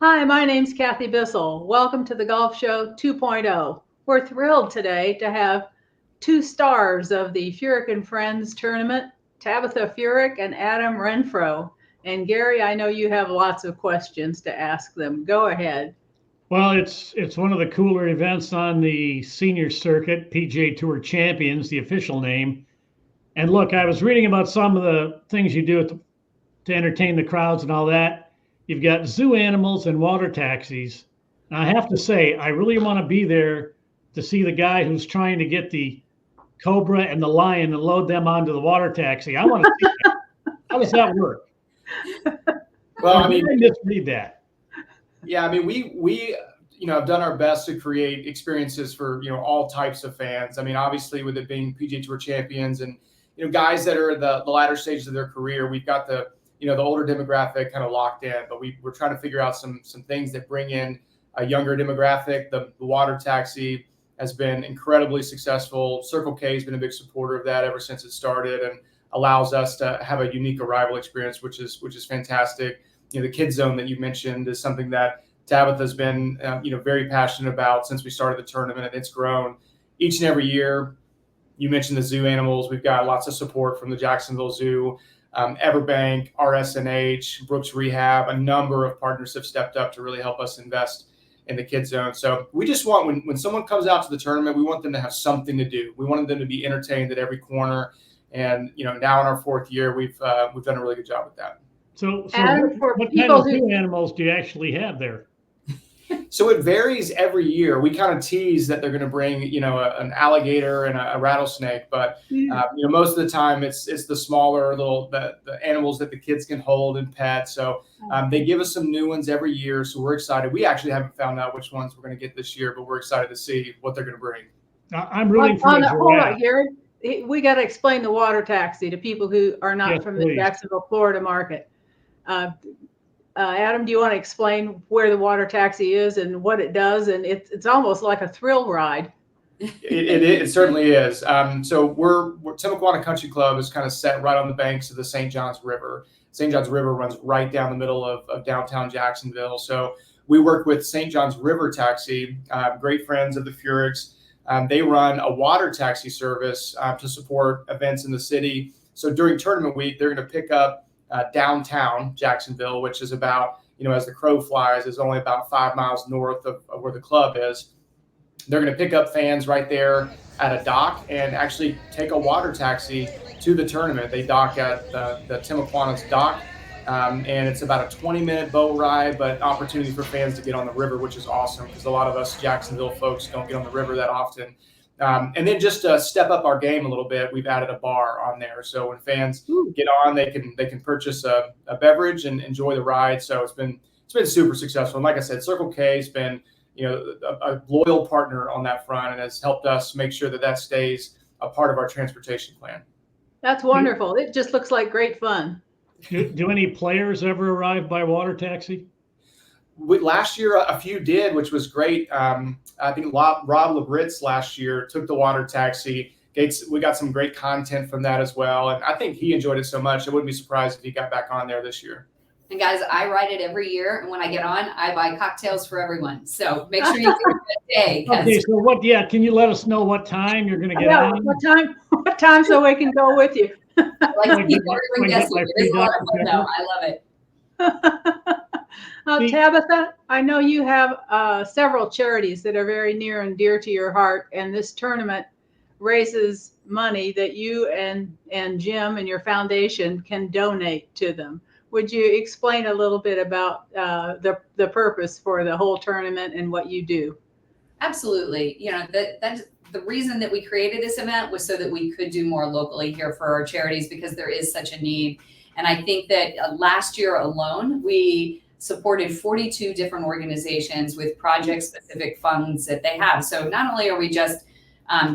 Hi, my name's Kathy Bissell. Welcome to the Golf Show 2.0. We're thrilled today to have two stars of the Furyk Friends tournament, Tabitha Furyk and Adam Renfroe. And Gary, I know you have lots of questions to ask them. Go ahead. Well, it's one of the cooler events on the senior circuit, PGA Tour Champions, the official name. And look, I was reading about some of the things you do to entertain the crowds and all that. You've got zoo animals and water taxis. And I have to say, I really want to be there to see the guy who's trying to get the cobra and the lion and load them onto the water taxi. I want to see that. How does that work? Well, I mean, just read that. Yeah, I mean, we have done our best to create experiences for all types of fans. I mean, obviously, with it being PGA Tour champions and guys that are the latter stages of their career, we've got the older demographic kind of locked in, but we're trying to figure out some things that bring in a younger demographic. The water taxi has been incredibly successful. Circle K has been a big supporter of that ever since it started, and allows us to have a unique arrival experience, which is fantastic. The kids zone that you mentioned is something that Tabitha's been very passionate about since we started the tournament, and it's grown each and every year. You mentioned the zoo animals. We've got lots of support from the Jacksonville Zoo, Everbank, RSNH, Brooks Rehab. A number of partners have stepped up to really help us invest in the kids zone. So we just want, when someone comes out to the tournament, we want them to have something to do. We want them to be entertained at every corner. And now in our fourth year, we've done a really good job with that. So Adam, what kind of zoo animals do you actually have there? So it varies every year. We kind of tease that they're going to bring, an alligator and a rattlesnake, but most of the time it's the smaller the animals that the kids can hold and pet. So they give us some new ones every year. So we're excited. We actually haven't found out which ones we're going to get this year, but we're excited to see what they're going to bring. I'm rooting for a hold on, Gary. We got to explain the water taxi to people who are not from the Jacksonville, Florida market. Adam, do you want to explain where the water taxi is and what it does? And it's almost like a thrill ride. It certainly is. So Timaquana Country Club is kind of set right on the banks of the St. Johns River. St. Johns River runs right down the middle of downtown Jacksonville. So we work with St. Johns River Taxi, great friends of the Furyks. They run a water taxi service to support events in the city. So during tournament week, they're going to pick up downtown Jacksonville, which is about, as the crow flies, is only about 5 miles north of where the club is. They're going to pick up fans right there at a dock and actually take a water taxi to the tournament. They dock at the Timaquana's dock, and it's about a 20-minute boat ride, but opportunity for fans to get on the river, which is awesome because a lot of us Jacksonville folks don't get on the river that often. And then just to step up our game a little bit, we've added a bar on there. So when fans get on, they can purchase a beverage and enjoy the ride. So it's been super successful. And like I said, Circle K has been a loyal partner on that front and has helped us make sure that stays a part of our transportation plan. That's wonderful. It just looks like great fun. Do any players ever arrive by water taxi? Last year, a few did, which was great. I think Rob Labritz last year took the water taxi. We got some great content from that as well. And I think he enjoyed it so much, I wouldn't be surprised if he got back on there this year. And guys, I ride it every year. And when I get on, I buy cocktails for everyone. So make sure you take a good day. Okay, so can you let us know what time you're going to get on? What time so we can go with you? Like people ordering guests. I love it. Tabitha, I know you have several charities that are very near and dear to your heart, and this tournament raises money that you and Jim and your foundation can donate to them. Would you explain a little bit about the purpose for the whole tournament and what you do? Absolutely. That's the reason that we created this event was so that we could do more locally here for our charities because there is such a need. And I think that last year alone, we supported 42 different organizations with project-specific funds that they have. So not only are we just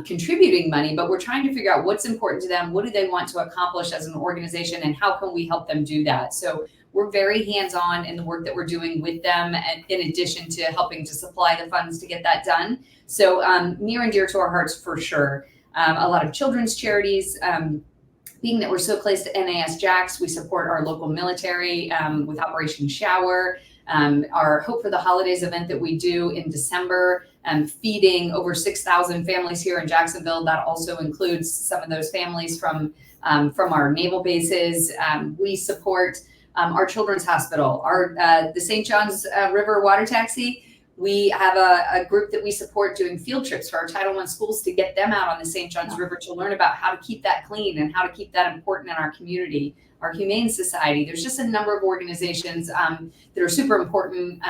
contributing money, but we're trying to figure out what's important to them, what do they want to accomplish as an organization, and how can we help them do that? So we're very hands-on in the work that we're doing with them, and in addition to helping to supply the funds to get that done. So near and dear to our hearts for sure. A lot of children's charities, being that we're so close to NAS JAX, we support our local military with Operation Shower. our Hope for the Holidays event that we do in December, feeding over 6,000 families here in Jacksonville. That also includes some of those families from our naval bases. We support our children's hospital, the St. John's River Water Taxi. We have a group that we support doing field trips for our Title I schools to get them out on the St. John's River to learn about how to keep that clean and how to keep that important in our community. Our Humane Society, there's just a number of organizations that are super important.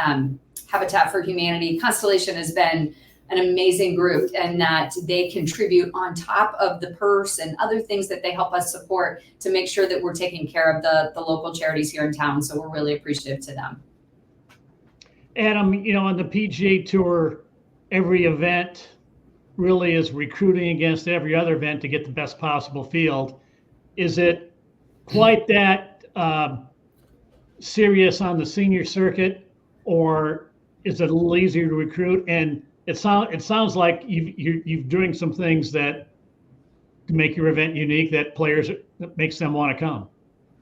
Habitat for Humanity, Constellation has been an amazing group, and that they contribute on top of the purse and other things that they help us support to make sure that we're taking care of the local charities here in town. So we're really appreciative to them. Adam, on the PGA Tour, every event really is recruiting against every other event to get the best possible field. Is it quite that serious on the senior circuit, or is it a little easier to recruit? And it sounds like you're doing some things that to make your event unique that makes them want to come.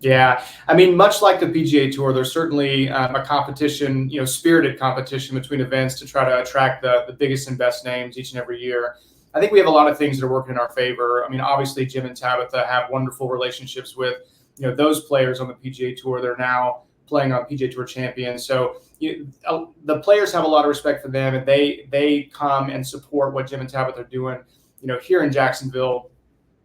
Yeah, I mean, much like the PGA Tour, there's certainly a competition, spirited competition between events to try to attract the biggest and best names each and every year. I think we have a lot of things that are working in our favor. I mean, obviously, Jim and Tabitha have wonderful relationships with, those players on the PGA Tour. They're now playing on PGA Tour champions. So the players have a lot of respect for them, and they come and support what Jim and Tabitha are doing, here in Jacksonville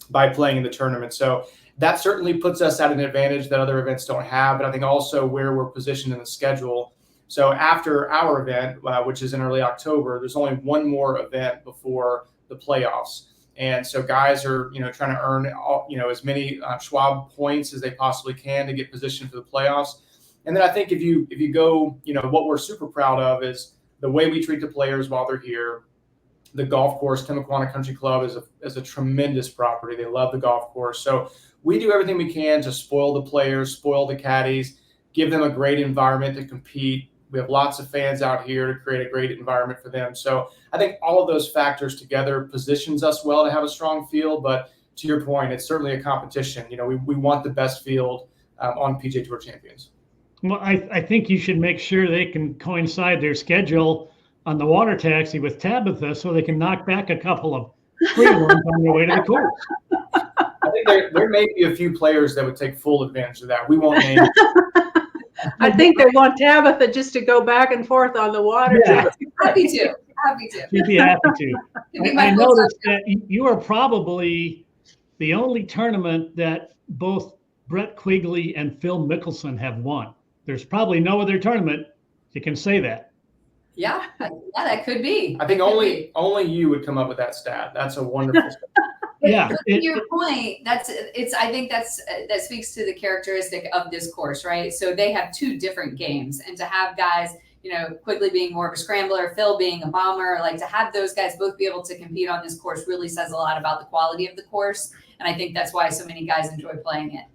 by playing in the tournament. So that certainly puts us at an advantage that other events don't have, but I think also where we're positioned in the schedule. So after our event, which is in early October, there's only one more event before the playoffs. And so guys are, trying to earn, as many Schwab points as they possibly can to get positioned for the playoffs. And then I think if you go, what we're super proud of is the way we treat the players while they're here. The golf course, Timaquana Country Club, is a tremendous property. They love the golf course. So we do everything we can to spoil the players, spoil the caddies, give them a great environment to compete. We have lots of fans out here to create a great environment for them. So I think all of those factors together positions us well to have a strong field. But to your point, it's certainly a competition. We want the best field on PGA Tour champions. Well, I think you should make sure they can coincide their schedule on the water taxi with Tabitha so they can knock back a couple of free ones on their way to the course. I think there may be a few players that would take full advantage of that. We won't name I think they want Tabitha just to go back and forth on the water. Yeah. Happy to. She'd be happy to. I noticed that you are probably the only tournament that both Brett Quigley and Phil Mickelson have won. There's probably no other tournament that can say that. Yeah, that could be. I think only you would come up with that stat. That's a wonderful stat. Yeah. To your point, I think that speaks to the characteristic of this course, right? So they have two different games, and to have guys, Quigley being more of a scrambler, Phil being a bomber, like to have those guys both be able to compete on this course really says a lot about the quality of the course. And I think that's why so many guys enjoy playing it.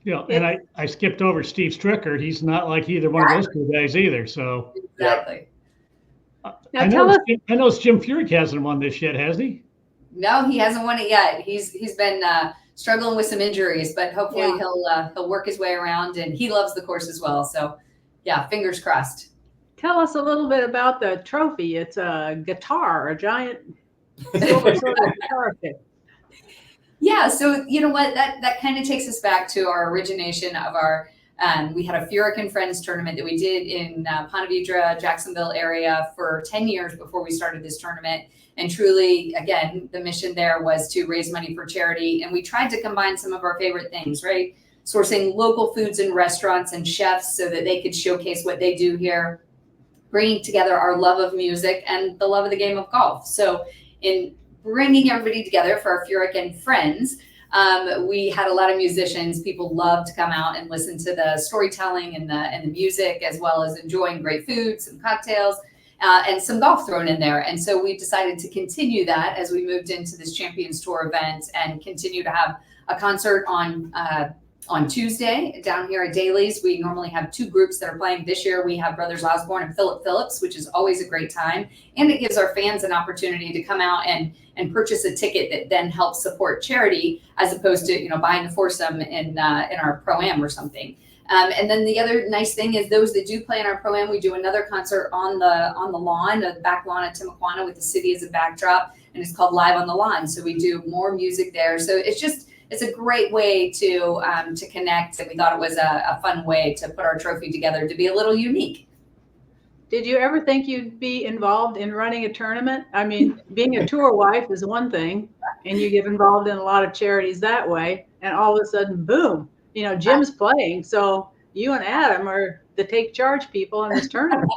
Yeah, and I skipped over Steve Stricker. He's not like either one of those two guys either. So exactly. Now I know Jim Furyk hasn't won this yet, has he? No, he hasn't won it yet. He's been struggling with some injuries, but hopefully he'll work his way around, and he loves the course as well. So yeah, fingers crossed. Tell us a little bit about the trophy. It's a guitar, a giant silver sort of guitar pick. Yeah, so you know what, that kind of takes us back to our origination of our, we had a Furyk Friends tournament that we did in Ponte Vedra, Jacksonville area for 10 years before we started this tournament. And truly, again, the mission there was to raise money for charity. And we tried to combine some of our favorite things, right? Sourcing local foods and restaurants and chefs so that they could showcase what they do here, bringing together our love of music and the love of the game of golf. So in bringing everybody together for our Furyk Friends, we had a lot of musicians. People loved to come out and listen to the storytelling and the music, as well as enjoying great food, some cocktails, and some golf thrown in there. And so we decided to continue that as we moved into this Champions Tour event and continue to have a concert on Tuesday down here at Daly's. We normally have two groups that are playing. This year we have Brothers Osborne and Philip Phillips, which is always a great time. And it gives our fans an opportunity to come out and purchase a ticket that then helps support charity, as opposed to, buying the foursome in our Pro-Am or something. And then the other nice thing is those that do play in our pro-am, we do another concert on the lawn, the back lawn at Timuquana with the city as a backdrop, and it's called Live on the Lawn. So we do more music there. So it's a great way to connect, and we thought it was a fun way to put our trophy together to be a little unique. Did you ever think you'd be involved in running a tournament? I mean, being a tour wife is one thing, and you get involved in a lot of charities that way, and all of a sudden, boom, Jim's playing. So you and Adam are the take charge people in this tournament.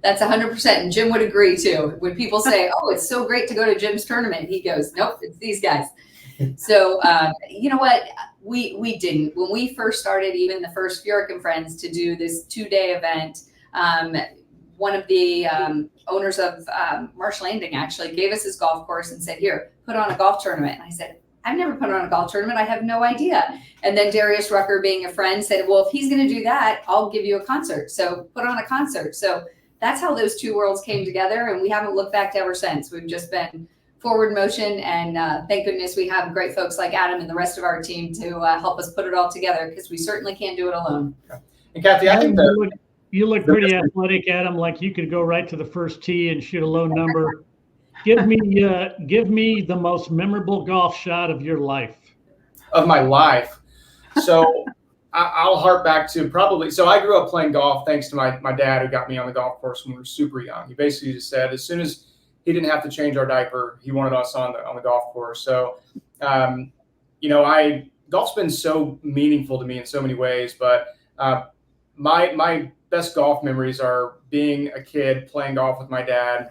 That's 100%. And Jim would agree too. When people say, oh, it's so great to go to Jim's tournament, he goes, nope, it's these guys. So, you know what? We didn't. When we first started, even the first Furyk Friends, to do this 2-day event, one of the owners of Marsh Landing actually gave us his golf course and said, here, put on a golf tournament. And I said, I've never put on a golf tournament. I have no idea. And then Darius Rucker, being a friend, said, well, if he's going to do that, I'll give you a concert. So put on a concert. So that's how those two worlds came together. And we haven't looked back ever since. We've just been forward motion. And thank goodness we have great folks like Adam and the rest of our team to help us put it all together, because we certainly can't do it alone. And Kathy, I think you look pretty athletic, Adam, like you could go right to the first tee and shoot a low number. Give me the most memorable golf shot of your life. Of my life. So I'll harp back to probably, so I grew up playing golf thanks to my dad, who got me on the golf course when we were super young. He basically just said, as soon as he didn't have to change our diaper, he wanted us on the golf course. So, golf's been so meaningful to me in so many ways, but my best golf memories are being a kid playing golf with my dad,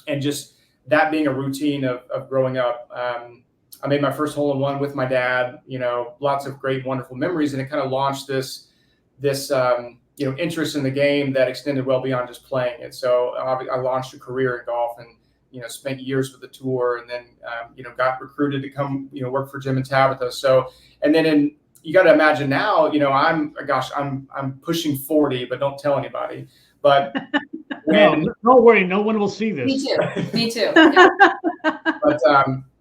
and just that being a routine of growing up. I made my first hole-in-one with my dad, lots of great, wonderful memories. And it kind of launched this interest in the game that extended well beyond just playing it. So I launched a career in golf, and, spent years with the tour, and then, got recruited to come, work for Jim and Tabitha. So, and then you got to imagine now, I'm pushing 40, but don't tell anybody. But don't worry, no one will see this. Me too. Yeah.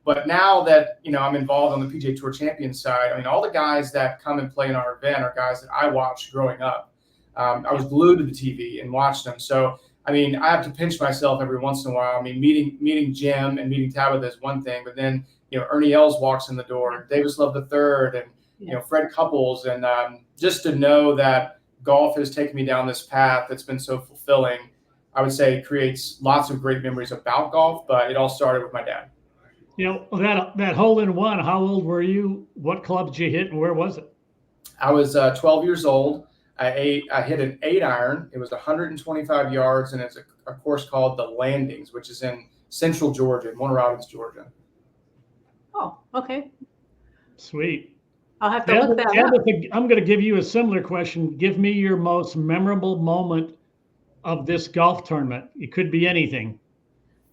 But now that I'm involved on the PGA Tour Champions side, I mean, all the guys that come and play in our event are guys that I watched growing up. I was glued to the TV and watched them. So I mean, I have to pinch myself every once in a while. I mean, meeting Jim and meeting Tabitha is one thing, but then Ernie Els walks in the door, Davis Love III, and Fred Couples, and just to know that golf has taken me down this path that's been so fulfilling, I would say creates lots of great memories about golf, but it all started with my dad. That hole-in-one, how old were you? What club did you hit, and where was it? I was 12 years old. I hit an 8-iron. It was 125 yards, and it's a course called the Landings, which is in central Georgia, in Warner Robins, Georgia. Oh, okay. Sweet. I'll have to look that up. I'm going to give you a similar question. Give me your most memorable moment of this golf tournament. It could be anything.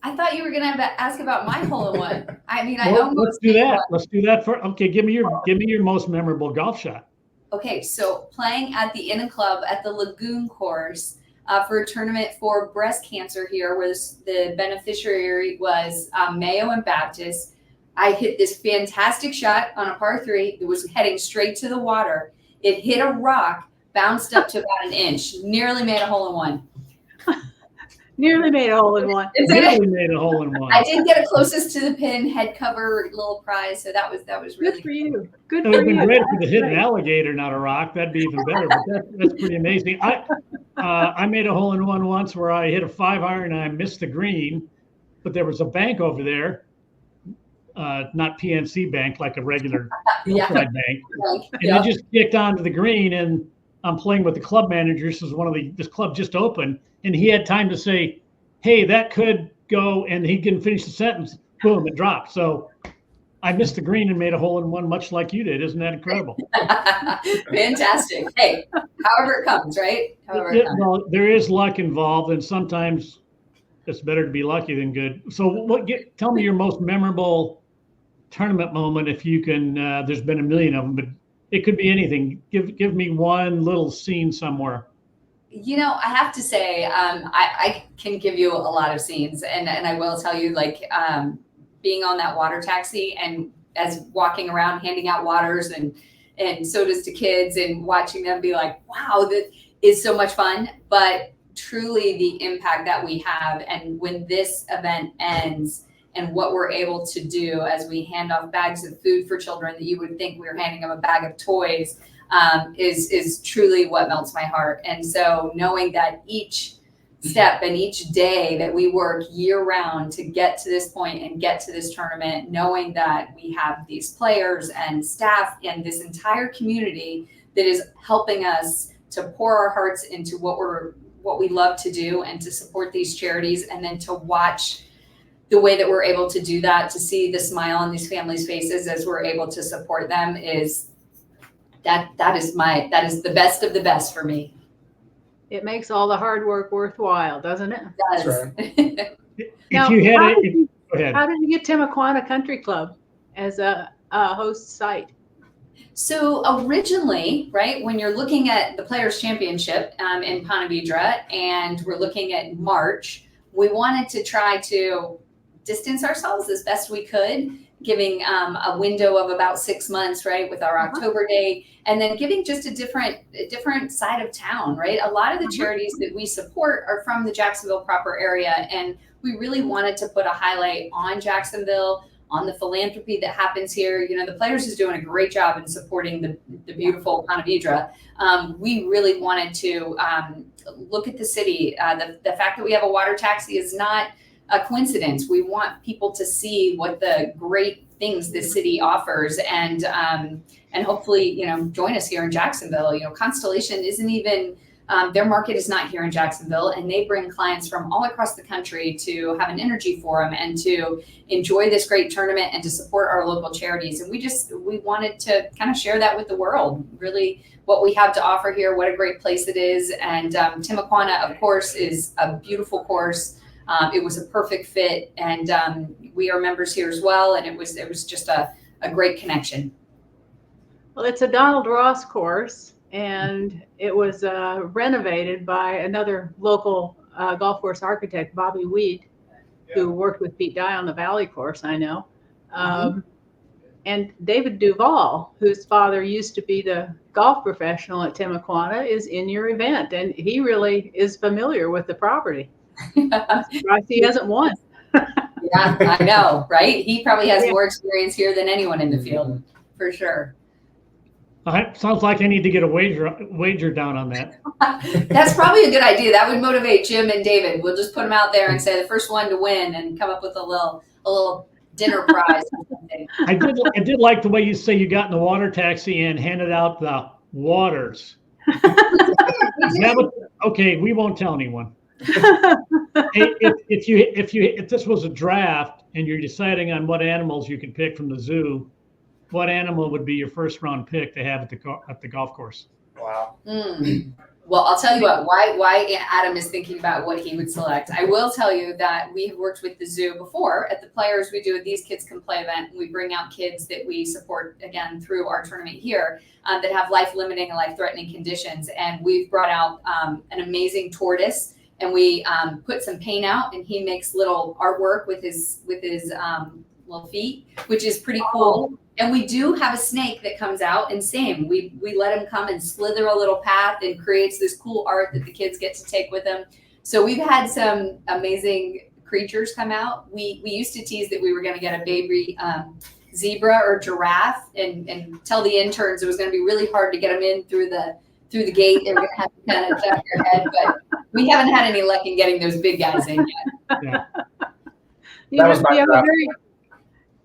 I thought you were going to ask about my hole-in-one. I mean, let's do that. Let's do that for. Okay, give me your most memorable golf shot. Okay, so playing at the Inn Club at the Lagoon course for a tournament for breast cancer here, where the beneficiary was Mayo and Baptist. I hit this fantastic shot on a par 3 that was heading straight to the water. It hit a rock, bounced up to about an inch, nearly made a hole-in-one. Nearly made a hole-in-one. Nearly made a hole-in-one. I did get it closest to the pin, head cover, little prize. So that was really good for you. Good for you. It would have been great if you hit an alligator, not a rock. That'd be even better. But that's pretty amazing. I made a hole-in-one once where I hit a 5-iron and I missed the green, but there was a bank over there. Not PNC Bank, like a regular hillside bank. And I just kicked onto the green, and I'm playing with the club manager. This club just opened, and he had time to say, hey, that could go, and he can finish the sentence. Boom, it dropped. So I missed the green and made a hole-in-one, much like you did. Isn't that incredible? Fantastic. Hey, however it comes, right? Well, there is luck involved, and sometimes it's better to be lucky than good. So tell me your most memorable tournament moment, if you can. There's been a million of them, but it could be anything. Give me one little scene somewhere. I have to say, I can give you a lot of scenes, and I will tell you, like being on that water taxi and as walking around handing out waters and and so does to kids, and watching them be like, wow, that is so much fun. But truly the impact that we have, and when this event ends and what we're able to do as we hand off bags of food for children that you would think we were handing them a bag of toys, is truly what melts my heart. And so knowing that each step and each day that we work year round to get to this point and get to this tournament, knowing that we have these players and staff and this entire community that is helping us to pour our hearts into what we love to do and to support these charities, and then to watch the way that we're able to do that, to see the smile on these families' faces as we're able to support them, is that is the best of the best for me. It makes all the hard work worthwhile, doesn't it? It does. That's Now, If you had how it, did you- go ahead. How did you get Timaquana Country Club as a host site? So originally, right, when you're looking at the Players Championship in Ponte Vedra, and we're looking at March, we wanted to try to distance ourselves as best we could, giving a window of about 6 months, right, with our October date, and then giving just a different side of town, right? A lot of the charities that we support are from the Jacksonville proper area, and we really wanted to put a highlight on Jacksonville, on the philanthropy that happens here. You know, the Players is doing a great job in supporting the beautiful Ponte Vedra. We really wanted to look at the city. The fact that we have a water taxi is not a coincidence. We want people to see what the great things this city offers, and hopefully, you know, join us here in Jacksonville. You know, Constellation isn't even, their market is not here in Jacksonville, and they bring clients from all across the country to have an energy forum and to enjoy this great tournament and to support our local charities. And we wanted to kind of share that with the world, really what we have to offer here, what a great place it is. And Timaquana, of course, is a beautiful course. It was a perfect fit, and we are members here as well. And it was just a great connection. Well, it's a Donald Ross course, and it was renovated by another local golf course architect, Bobby Weed, who worked with Pete Dye on the Valley course, I know. And David Duval, whose father used to be the golf professional at Timaquana, is in your event, and he really is familiar with the property. I'm surprised he hasn't won. Yeah, I know, right? He probably has more experience here than anyone in the field, for sure. Sounds like I need to get a wager down on that. That's probably a good idea. That would motivate Jim and David. We'll just put them out there and say the first one to win, and come up with a little dinner prize or something. I did like the way you say you got in the water taxi and handed out the waters. Okay, we won't tell anyone. Hey, if this was a draft and you're deciding on what animals you can pick from the zoo, what animal would be your first round pick to have at the golf course? Wow. Well, I'll tell you what, why Adam is thinking about what he would select. I will tell you that we have worked with the zoo before. At the Players, we do a These Kids Can Play event. We bring out kids that we support, again, through our tournament here, that have life-limiting and life-threatening conditions. And we've brought out an amazing tortoise, and we put some paint out, and he makes little artwork with his little feet, which is pretty cool. And we do have a snake that comes out, and same, we let him come and slither a little path and creates this cool art that the kids get to take with them. So we've had some amazing creatures come out. We used to tease that we were going to get a baby zebra or giraffe, and tell the interns it was going to be really hard to get them in through the gate. They were going to have to kind of duck their head, but we haven't had any luck in getting those big guys in yet. Yeah.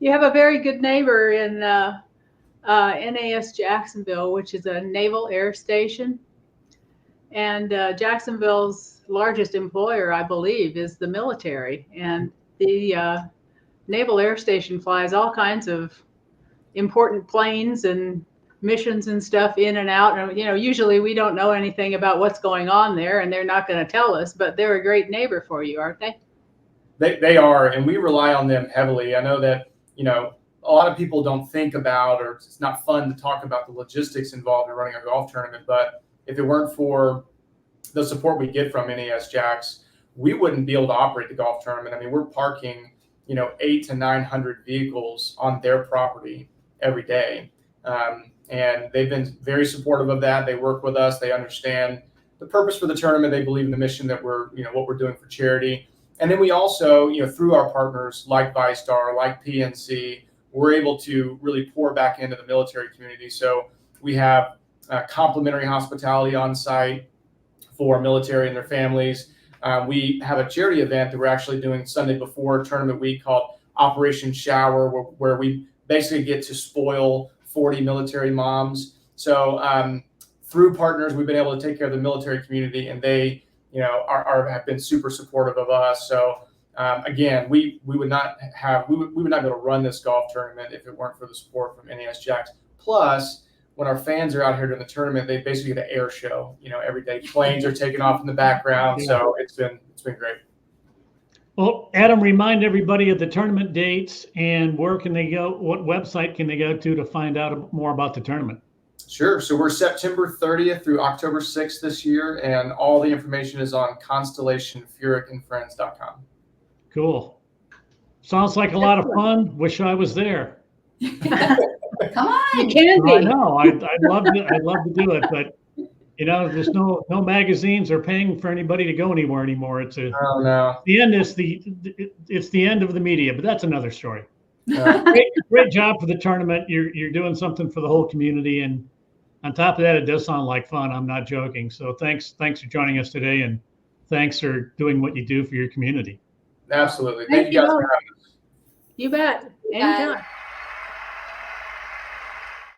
You have a very good neighbor in NAS Jacksonville, which is a naval air station. And Jacksonville's largest employer, I believe, is the military. And the naval air station flies all kinds of important planes and missions and stuff in and out. And, you know, usually we don't know anything about what's going on there, and they're not going to tell us, but they're a great neighbor for you, aren't they? They are, and we rely on them heavily. I know that, you know, a lot of people don't think about, or it's not fun to talk about the logistics involved in running a golf tournament. But if it weren't for the support we get from NAS JAX, we wouldn't be able to operate the golf tournament. I mean, we're parking, you know, 800 to 900 vehicles on their property every day. And they've been very supportive of that. They work with us. They understand the purpose for the tournament. They believe in the mission that we're, what we're doing for charity. And then we also, through our partners like VyStar, like PNC, we're able to really pour back into the military community. So we have complimentary hospitality on site for military and their families. We have a charity event that we're actually doing Sunday before tournament week called Operation Shower, where we basically get to spoil 40 military moms. So through partners, we've been able to take care of the military community, and they, have been super supportive of us. So again, we would not be able to run this golf tournament if it weren't for the support from NAS JAX. Plus, when our fans are out here during the tournament, they basically get an air show. Every day planes are taking off in the background. Yeah. So it's been great. Well, Adam, remind everybody of the tournament dates and where can they go? What website can they go to find out more about the tournament? Sure. So we're September 30th through October 6th this year, and all the information is on constellationfurykandfriends.com. Cool. Sounds like a lot of fun. Wish I was there. Come on. You can I be. know. I'd love to do it, but there's no magazines or paying for anybody to go anywhere anymore. It's Oh no. the end is it's the end of the media, but that's another story. Yeah. Great job for the tournament. You're doing something for the whole community, and on top of that, it does sound like fun. I'm not joking. So thanks for joining us today, and thanks for doing what you do for your community. Absolutely. Thank you guys for having us. You bet. Anytime.